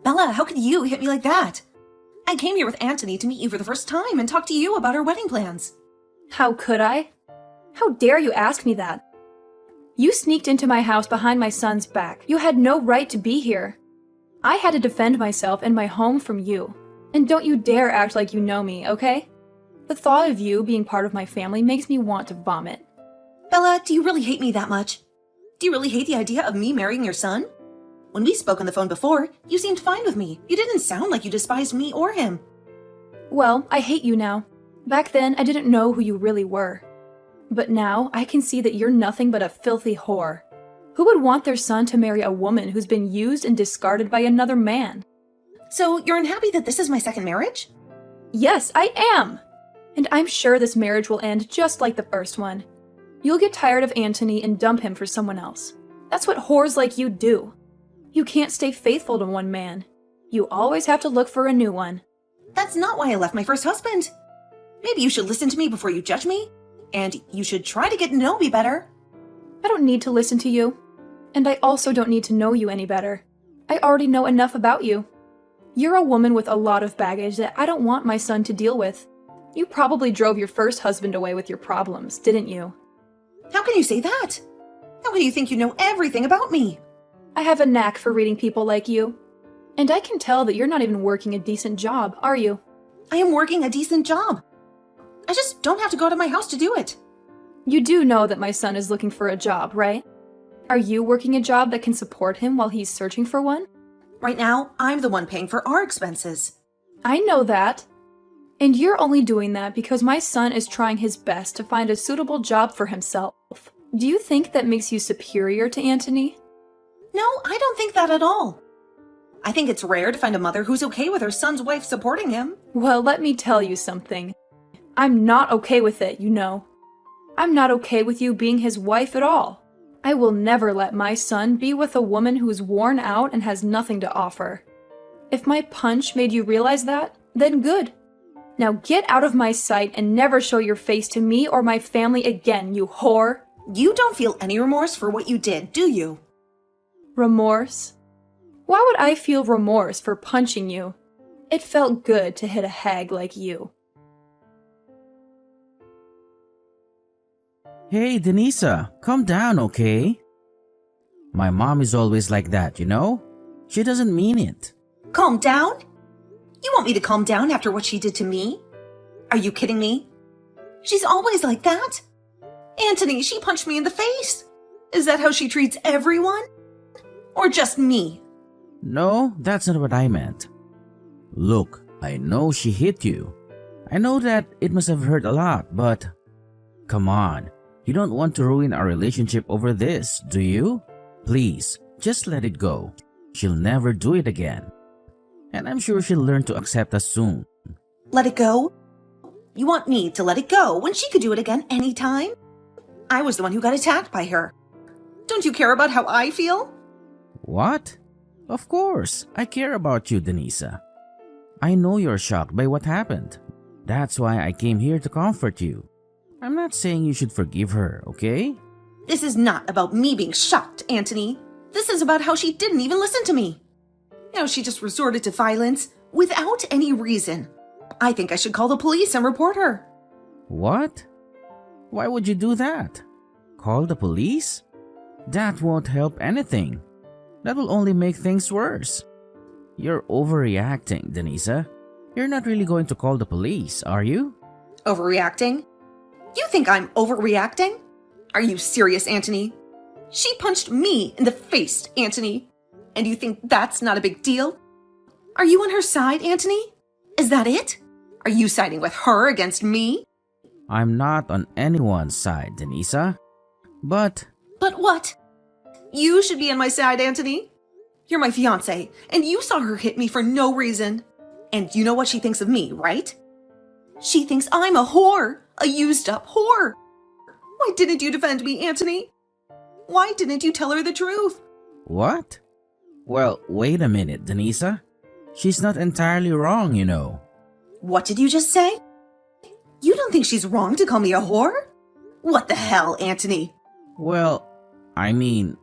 Bella, how could you hit me like that? I came here with Anthony to meet you for the first time and talk to you about our wedding plans. How could I? How dare you ask me that? You sneaked into my house behind my son's back. You had no right to be here. I had to defend myself and my home from you. And don't you dare act like you know me, okay? The thought of you being part of my family makes me want to vomit. Bella, do you really hate me that much? Do you really hate the idea of me marrying your son? When we spoke on the phone before, you seemed fine with me. You didn't sound like you despised me or him. Well, I hate you now. Back then, I didn't know who you really were. But now, I can see that you're nothing but a filthy whore. Who would want their son to marry a woman who's been used and discarded by another man? So, you're unhappy that this is my second marriage? Yes, I am! And I'm sure this marriage will end just like the first one. You'll get tired of Anthony and dump him for someone else. That's what whores like you do. You can't stay faithful to one man. You always have to look for a new one. That's not why I left my first husband. Maybe you should listen to me before you judge me, and you should try to get to know me better. I don't need to listen to you. And I also don't need to know you any better. I already know enough about you. You're a woman with a lot of baggage that I don't want my son to deal with. You probably drove your first husband away with your problems, didn't you? How can you say that? How can you think you know everything about me? I have a knack for reading people like you. And I can tell that you're not even working a decent job, are you? I am working a decent job. I just don't have to go to my house to do it. You do know that my son is looking for a job, right? Are you working a job that can support him while he's searching for one? Right now, I'm the one paying for our expenses. I know that. And you're only doing that because my son is trying his best to find a suitable job for himself. Do you think that makes you superior to Anthony? No, I don't think that at all. I think it's rare to find a mother who's okay with her son's wife supporting him. Well, let me tell you something. I'm not okay with it, you know. I'm not okay with you being his wife at all. I will never let my son be with a woman who's worn out and has nothing to offer. If my punch made you realize that, then good. Now get out of my sight and never show your face to me or my family again, you whore. You don't feel any remorse for what you did, do you? Remorse? Why would I feel remorse for punching you? It felt good to hit a hag like you. Hey, Denisa, calm down, okay? My mom is always like that, you know? She doesn't mean it. Calm down? You want me to calm down after what she did to me? Are you kidding me? She's always like that. Anthony, she punched me in the face. Is that how she treats everyone? Or just me? No, that's not what I meant. Look, I know she hit you. I know that it must have hurt a lot, but come on. You don't want to ruin our relationship over this, do you? Please, just let it go. She'll never do it again. And I'm sure she'll learn to accept us soon. Let it go? You want me to let it go when she could do it again anytime? I was the one who got attacked by her. Don't you care about how I feel? What? Of course, I care about you, Denisa. I know you're shocked by what happened. That's why I came here to comfort you. I'm not saying you should forgive her, okay? This is not about me being shocked, Anthony. This is about how she didn't even listen to me. How she just resorted to violence without any reason. I think I should call the police and report her. What? Why would you do that? Call the police? That won't help anything. That will only make things worse. You're overreacting, Denisa. You're not really going to call the police, are you? Overreacting? You think I'm overreacting? Are you serious, Anthony? She punched me in the face, Anthony. And you think that's not a big deal? Are you on her side, Anthony? Is that it? Are you siding with her against me? I'm not on anyone's side, Denisa. But what? You should be on my side, Anthony. You're my fiancé, and you saw her hit me for no reason. And you know what she thinks of me, right? She thinks I'm a whore, a used-up whore. Why didn't you defend me, Anthony? Why didn't you tell her the truth? What? Well, wait a minute, Denisa. She's not entirely wrong, you know. What did you just say? You don't think she's wrong to call me a whore? What the hell, Anthony? Well, I mean,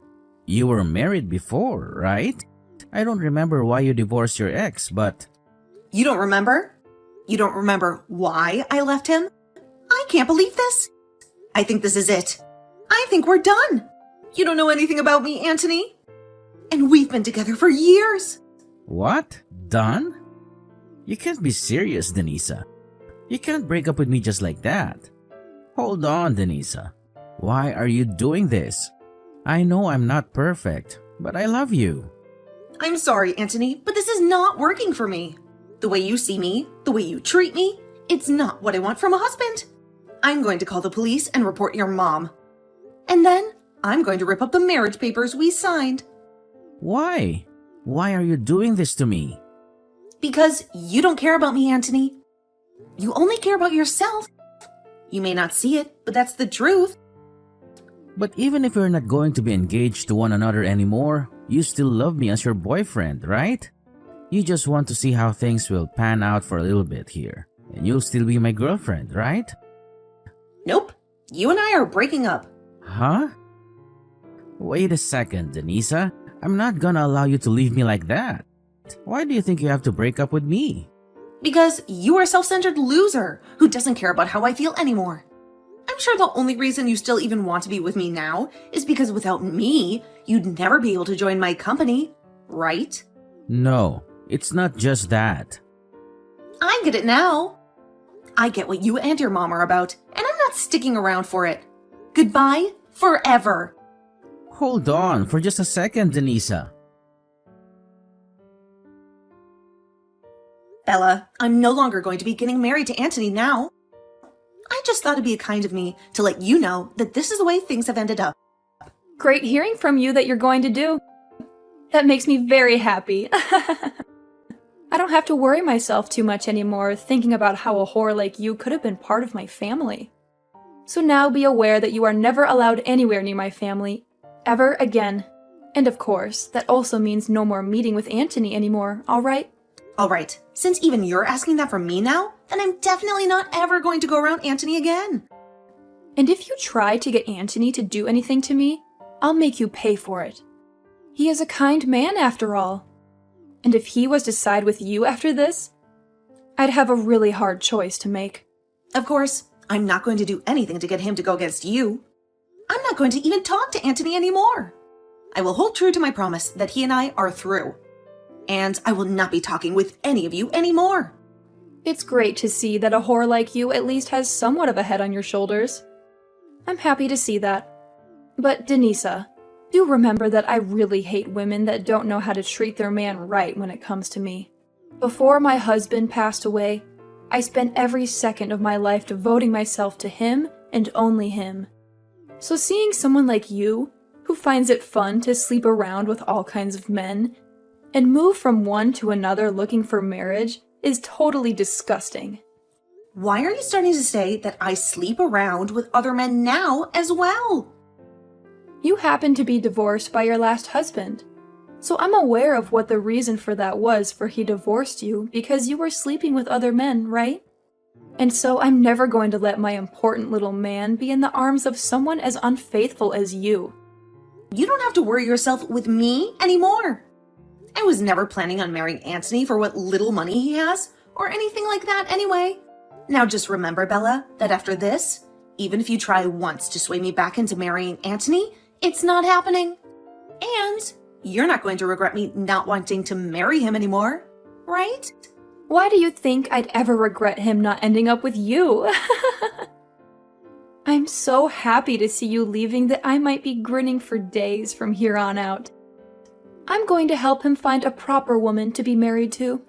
you were married before, right? I don't remember why you divorced your ex, but You don't remember? You don't remember why I left him? I can't believe this. I think this is it. I think we're done. You don't know anything about me, Anthony. And we've been together for years. what? Done? You can't be serious, Denisa. You can't break up with me just like that. Hold on, Denisa. Why are you doing this? I know I'm not perfect, but I love you. I'm sorry, Anthony, but this is not working for me. The way you see me, the way you treat me, it's not what I want from a husband. I'm going to call the police and report your mom. And then I'm going to rip up the marriage papers we signed. Why? Why are you doing this to me? Because you don't care about me, Anthony. You only care about yourself. You may not see it, but that's the truth. But even if we're not going to be engaged to one another anymore, you still love me as your boyfriend, right? You just want to see how things will pan out for a little bit here. And you'll still be my girlfriend, right? Nope. You and I are breaking up. Huh? Wait a second, Denisa. I'm not gonna allow you to leave me like that. Why do you think you have to break up with me? Because you are a self-centered loser who doesn't care about how I feel anymore. I'm sure the only reason you still even want to be with me now is because without me, you'd never be able to join my company, right? No, it's not just that. I get it now. I get what you and your mom are about, and I'm not sticking around for it. Goodbye forever. Hold on for just a second, Denisa. Bella, I'm no longer going to be getting married to Anthony now. I just thought it'd be kind of me to let you know that this is the way things have ended up. Great hearing from you that you're going to do. That makes me very happy. I don't have to worry myself too much anymore thinking about how a whore like you could have been part of my family. So now be aware that you are never allowed anywhere near my family, ever again. And of course, that also means no more meeting with Anthony anymore, alright? All right, since even you're asking that from me now, then I'm definitely not ever going to go around Anthony again. And if you try to get Anthony to do anything to me, I'll make you pay for it. He is a kind man after all. And if he was to side with you after this, I'd have a really hard choice to make. Of course, I'm not going to do anything to get him to go against you. I'm not going to even talk to Anthony anymore. I will hold true to my promise that he and I are through. And I will not be talking with any of you anymore. It's great to see that a whore like you at least has somewhat of a head on your shoulders. I'm happy to see that. But Denisa, do remember that I really hate women that don't know how to treat their man right when it comes to me. Before my husband passed away, I spent every second of my life devoting myself to him and only him. So seeing someone like you, who finds it fun to sleep around with all kinds of men, and move from one to another looking for marriage, is totally disgusting. Why are you starting to say that I sleep around with other men now as well? You happen to be divorced by your last husband, so I'm aware of what the reason for that was for he divorced you because you were sleeping with other men, right? And so I'm never going to let my important little man be in the arms of someone as unfaithful as you. You don't have to worry yourself with me anymore. I was never planning on marrying Anthony for what little money he has, or anything like that anyway. Now just remember, Bella, that after this, even if you try once to sway me back into marrying Anthony, it's not happening. And you're not going to regret me not wanting to marry him anymore, right? Why do you think I'd ever regret him not ending up with you? I'm so happy to see you leaving that I might be grinning for days from here on out. I'm going to help him find a proper woman to be married to.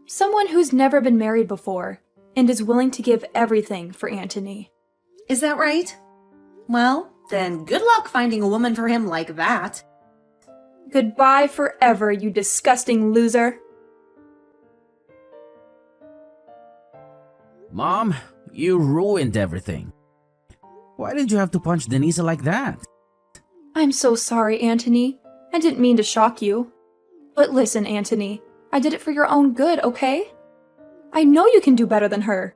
Someone who's never been married before and is willing to give everything for Anthony. Is that right? Well, then good luck finding a woman for him like that. Goodbye forever, you disgusting loser. Mom, you ruined everything. Why did you have to punch Denisa like that? I'm so sorry, Anthony. I didn't mean to shock you. But listen, Anthony, I did it for your own good, okay? I know you can do better than her.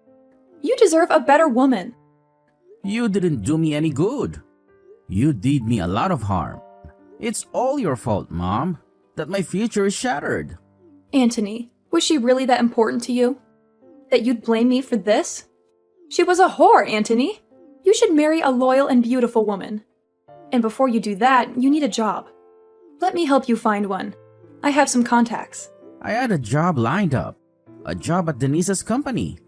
You deserve a better woman. You didn't do me any good. You did me a lot of harm. It's all your fault, Mom. that my future is shattered. Anthony, was she really that important to you? That you'd blame me for this? She was a whore, Anthony. You should marry a loyal and beautiful woman. And before you do that, you need a job. Let me help you find one. I have some contacts. I had a job lined up. A job at Denise's company.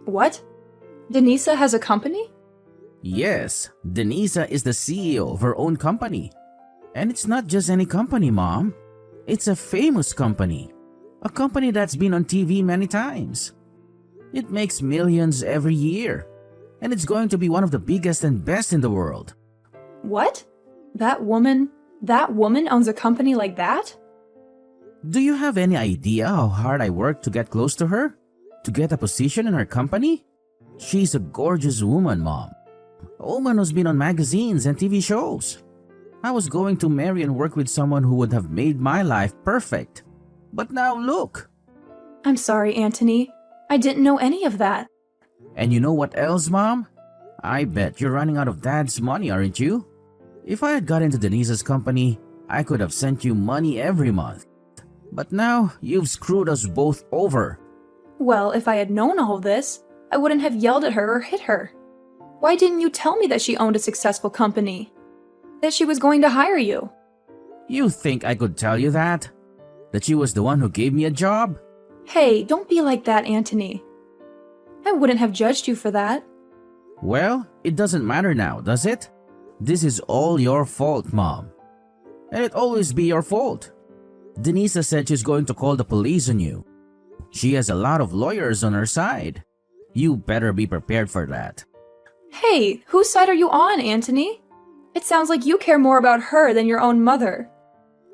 What? Denisa has a company? Yes, Denisa is the CEO of her own company. And it's not just any company, Mom. It's a famous company. A company that's been on TV many times. It makes millions every year. And it's going to be one of the biggest and best in the world. What? That woman owns a company like that? Do you have any idea how hard I worked to get close to her? To get a position in her company? She's a gorgeous woman, Mom. A woman who's been on magazines and TV shows. I was going to marry and work with someone who would have made my life perfect. But now look. I'm sorry, Anthony. I didn't know any of that. And you know what else, Mom? I bet you're running out of Dad's money, aren't you? If I had got into Denise's company, I could have sent you money every month. But now, you've screwed us both over. Well, if I had known all this, I wouldn't have yelled at her or hit her. Why didn't you tell me that she owned a successful company? That she was going to hire you? You think I could tell you that? That she was the one who gave me a job? Hey, don't be like that, Anthony. I wouldn't have judged you for that. Well, it doesn't matter now, does it? This is all your fault, Mom. And it'll always be your fault. Denisa said she's going to call the police on you. She has a lot of lawyers on her side. You better be prepared for that. Hey, whose side are you on, Anthony? It sounds like you care more about her than your own mother.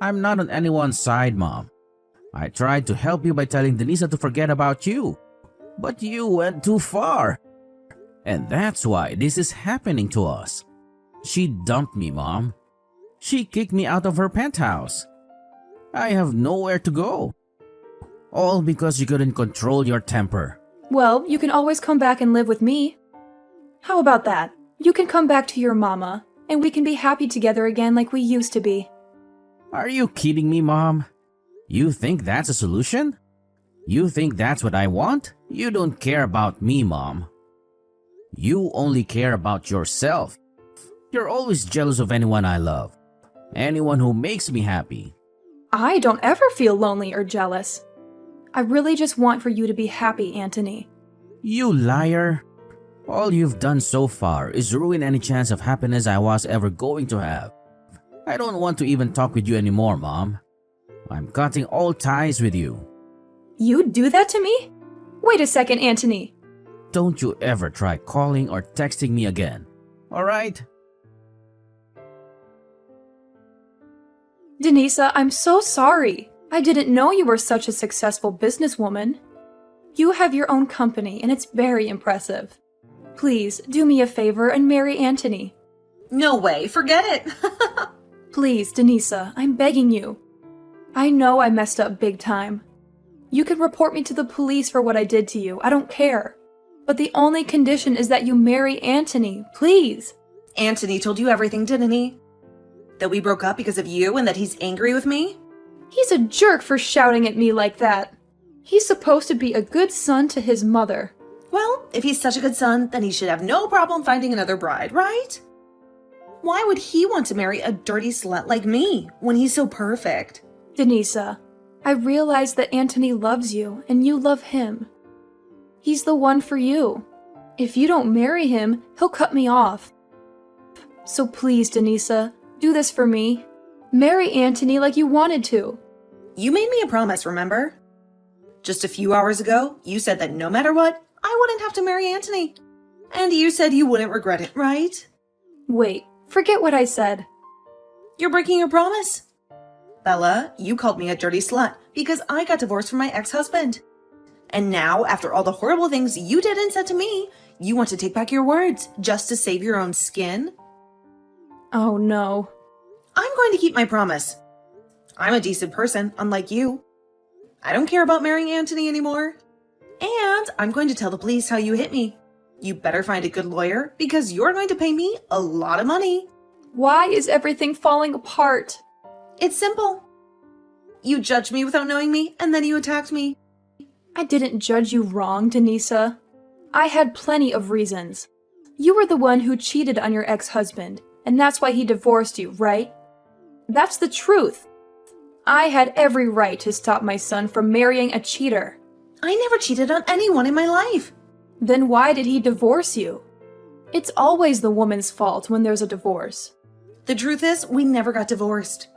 I'm not on anyone's side, Mom. I tried to help you by telling Denisa to forget about you. But you went too far. And that's why this is happening to us. She dumped me, Mom. She kicked me out of her penthouse. I have nowhere to go. All because you couldn't control your temper. Well, you can always come back and live with me. How about that? You can come back to your mama, and we can be happy together again like we used to be. Are you kidding me, Mom? You think that's a solution? You think that's what I want? You don't care about me, Mom. You only care about yourself. You're always jealous of anyone I love. Anyone who makes me happy. I don't ever feel lonely or jealous. I really just want for you to be happy, Anthony. You liar. All you've done so far is ruin any chance of happiness I was ever going to have. I don't want to even talk with you anymore, Mom. I'm cutting all ties with you. You'd do that to me? Wait a second, Anthony. Don't you ever try calling or texting me again. Alright? Denisa, I'm so sorry. I didn't know you were such a successful businesswoman. You have your own company, and it's very impressive. Please, do me a favor and marry Anthony. No way, forget it. Please, Denisa, I'm begging you. I know I messed up big time. You can report me to the police for what I did to you. I don't care. But the only condition is that you marry Anthony, please. Anthony told you everything, didn't he? That we broke up because of you and that he's angry with me? He's a jerk for shouting at me like that. He's supposed to be a good son to his mother. Well, if he's such a good son, then he should have no problem finding another bride, right? Why would he want to marry a dirty slut like me when he's so perfect? Denisa, I realize that Anthony loves you and you love him. He's the one for you. If you don't marry him, he'll cut me off. So please, Denisa, do this for me. Marry Anthony like you wanted to. You made me a promise, remember? Just a few hours ago, you said that no matter what, I wouldn't have to marry Anthony. And you said you wouldn't regret it, right? Wait, forget what I said. You're breaking your promise. Bella, you called me a dirty slut because I got divorced from my ex-husband. And now, after all the horrible things you did and said to me, you want to take back your words just to save your own skin? Oh no. I'm going to keep my promise. I'm a decent person, unlike you. I don't care about marrying Anthony anymore. And I'm going to tell the police how you hit me. You better find a good lawyer because you're going to pay me a lot of money. Why is everything falling apart? It's simple. You judged me without knowing me, and then you attacked me. I didn't judge you wrong, Denisa. I had plenty of reasons. You were the one who cheated on your ex-husband, and that's why he divorced you, right? That's the truth. I had every right to stop my son from marrying a cheater. I never cheated on anyone in my life. Then why did he divorce you? It's always the woman's fault when there's a divorce. The truth is, we never got divorced.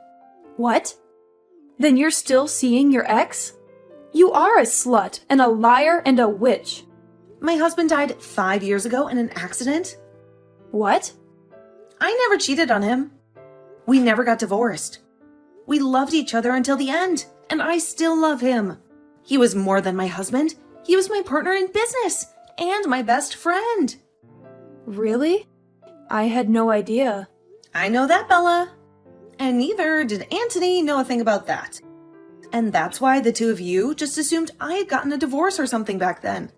What? Then you're still seeing your ex? You are a slut and a liar and a witch. My husband died 5 years ago in an accident. What? I never cheated on him. We never got divorced. We loved each other until the end, and I still love him. He was more than my husband. He was my partner in business and my best friend. Really? I had no idea. I know that, Bella. And neither did Anthony know a thing about that. And that's why the two of you just assumed I had gotten a divorce or something back then.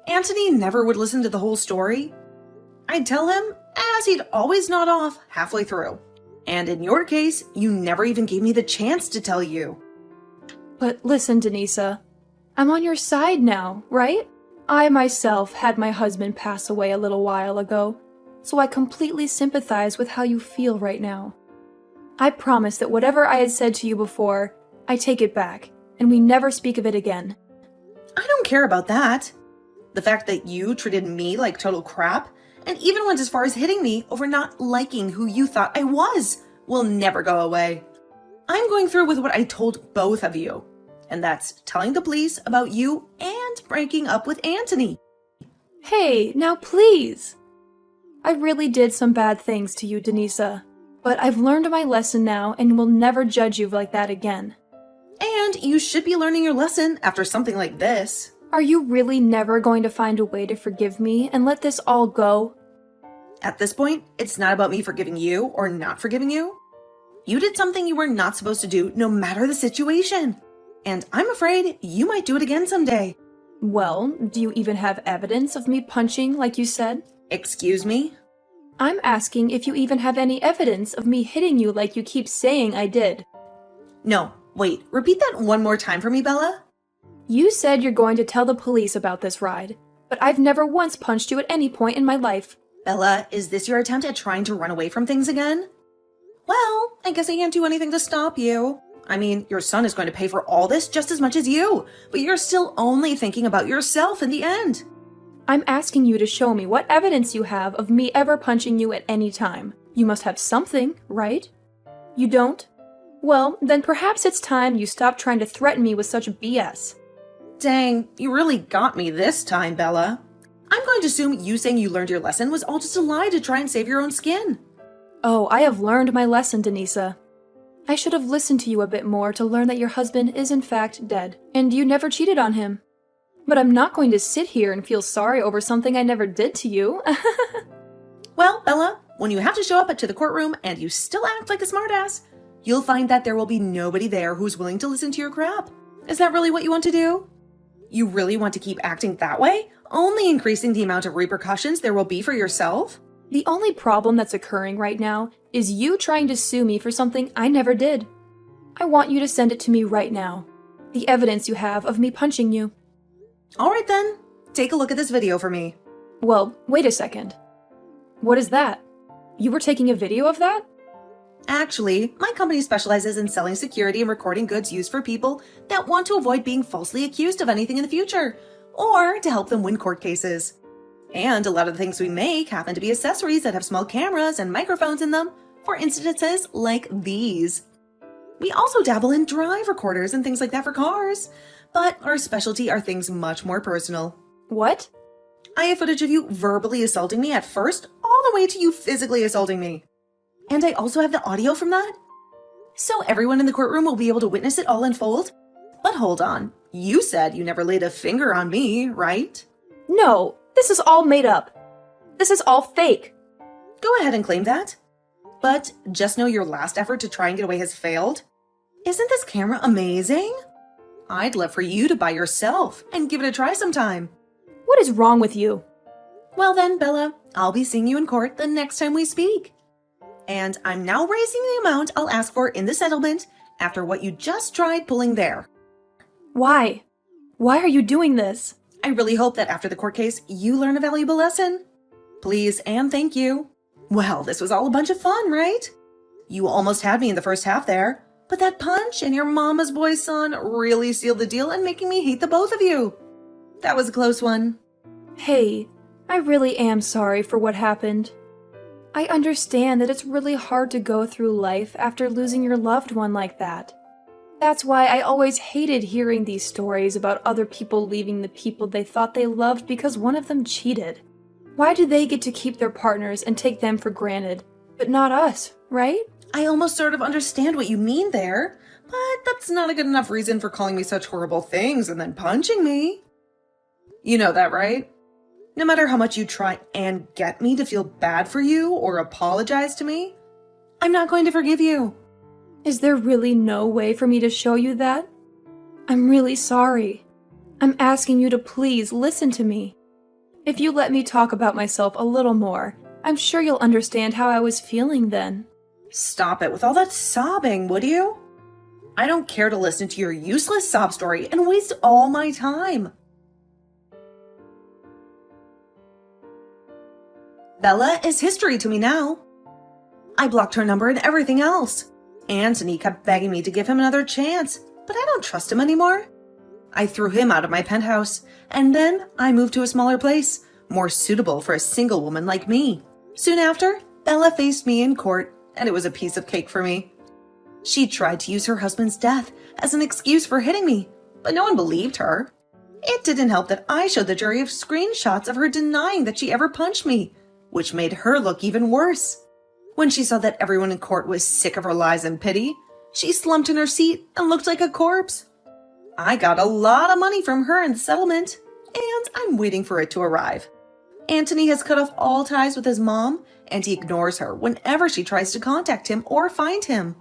Anthony never would listen to the whole story. I'd tell him, as he'd always nod off halfway through. And in your case, you never even gave me the chance to tell you. But listen, Denisa, I'm on your side now, right? I myself had my husband pass away a little while ago, so I completely sympathize with how you feel right now. I promise that whatever I had said to you before, I take it back, and we never speak of it again. I don't care about that. The fact that you treated me like total crap, and even went as far as hitting me over not liking who you thought I was, will never go away. I'm going through with what I told both of you, and that's telling the police about you and breaking up with Anthony. Hey, now please! I really did some bad things to you, Denisa, but I've learned my lesson now and will never judge you like that again. And you should be learning your lesson after something like this. Are you really never going to find a way to forgive me and let this all go? At this point, it's not about me forgiving you or not forgiving you. You did something you were not supposed to do, no matter the situation. And I'm afraid you might do it again someday. Well, do you even have evidence of me punching like you said? Excuse me? I'm asking if you even have any evidence of me hitting you like you keep saying I did. No, wait, repeat that one more time for me, Bella. You said you're going to tell the police about this ride, but I've never once punched you at any point in my life. Bella, is this your attempt at trying to run away from things again? Well, I guess I can't do anything to stop you. I mean, your son is going to pay for all this just as much as you, but you're still only thinking about yourself in the end. I'm asking you to show me what evidence you have of me ever punching you at any time. You must have something, right? You don't? Well, then perhaps it's time you stop trying to threaten me with such BS. Dang, you really got me this time, Bella. I'm going to assume you saying you learned your lesson was all just a lie to try and save your own skin. Oh, I have learned my lesson, Denisa. I should have listened to you a bit more to learn that your husband is in fact dead, and you never cheated on him. But I'm not going to sit here and feel sorry over something I never did to you. Well, Bella, when you have to show up to the courtroom and you still act like a smartass, you'll find that there will be nobody there who's willing to listen to your crap. Is that really what you want to do? You really want to keep acting that way, only increasing the amount of repercussions there will be for yourself? The only problem that's occurring right now is you trying to sue me for something I never did. I want you to send it to me right now. The evidence you have of me punching you. Alright then, take a look at this video for me. Well, wait a second. What is that? You were taking a video of that? Actually, my company specializes in selling security and recording goods used for people that want to avoid being falsely accused of anything in the future, or to help them win court cases. And a lot of the things we make happen to be accessories that have small cameras and microphones in them for incidences like these. We also dabble in drive recorders and things like that for cars, but our specialty are things much more personal. What? I have footage of you verbally assaulting me at first, all the way to you physically assaulting me. And I also have the audio from that. So everyone in the courtroom will be able to witness it all unfold. But hold on, you said you never laid a finger on me, right? No, this is all made up. This is all fake. Go ahead and claim that. But just know your last effort to try and get away has failed. Isn't this camera amazing? I'd love for you to buy yourself and give it a try sometime. What is wrong with you? Well then, Bella, I'll be seeing you in court the next time we speak. And I'm now raising the amount I'll ask for in the settlement after what you just tried pulling there. Why? Why are you doing this? I really hope that after the court case, you learn a valuable lesson. Please and thank you. Well, this was all a bunch of fun, right? You almost had me in the first half there, but that punch and your mama's boy son really sealed the deal and making me hate the both of you. That was a close one. Hey, I really am sorry for what happened. I understand that it's really hard to go through life after losing your loved one like that. That's why I always hated hearing these stories about other people leaving the people they thought they loved because one of them cheated. Why do they get to keep their partners and take them for granted, but not us, right? I almost sort of understand what you mean there, but that's not a good enough reason for calling me such horrible things and then punching me. You know that, right? No matter how much you try and get me to feel bad for you or apologize to me, I'm not going to forgive you. Is there really no way for me to show you that? I'm really sorry. I'm asking you to please listen to me. If you let me talk about myself a little more, I'm sure you'll understand how I was feeling then. Stop it with all that sobbing, would you? I don't care to listen to your useless sob story and waste all my time. Bella is history to me now. I blocked her number and everything else. Anthony kept begging me to give him another chance, but I don't trust him anymore. I threw him out of my penthouse, and then I moved to a smaller place, more suitable for a single woman like me. Soon after, Bella faced me in court, and it was a piece of cake for me. She tried to use her husband's death as an excuse for hitting me, but no one believed her. It didn't help that I showed the jury screenshots of her denying that she ever punched me, which made her look even worse. When she saw that everyone in court was sick of her lies and pity, she slumped in her seat and looked like a corpse. I got a lot of money from her in the settlement, and I'm waiting for it to arrive. Anthony has cut off all ties with his mom, and he ignores her whenever she tries to contact him or find him.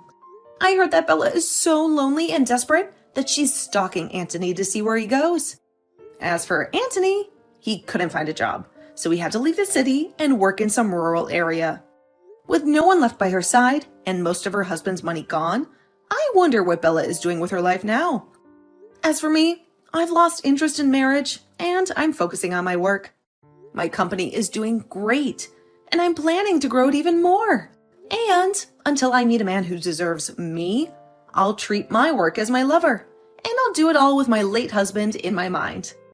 I heard that Bella is so lonely and desperate that she's stalking Anthony to see where he goes. As for Anthony, he couldn't find a job, so he had to leave the city and work in some rural area. With no one left by her side and most of her husband's money gone, I wonder what Bella is doing with her life now. As for me, I've lost interest in marriage and I'm focusing on my work. My company is doing great and I'm planning to grow it even more. And until I meet a man who deserves me, I'll treat my work as my lover, and I'll do it all with my late husband in my mind.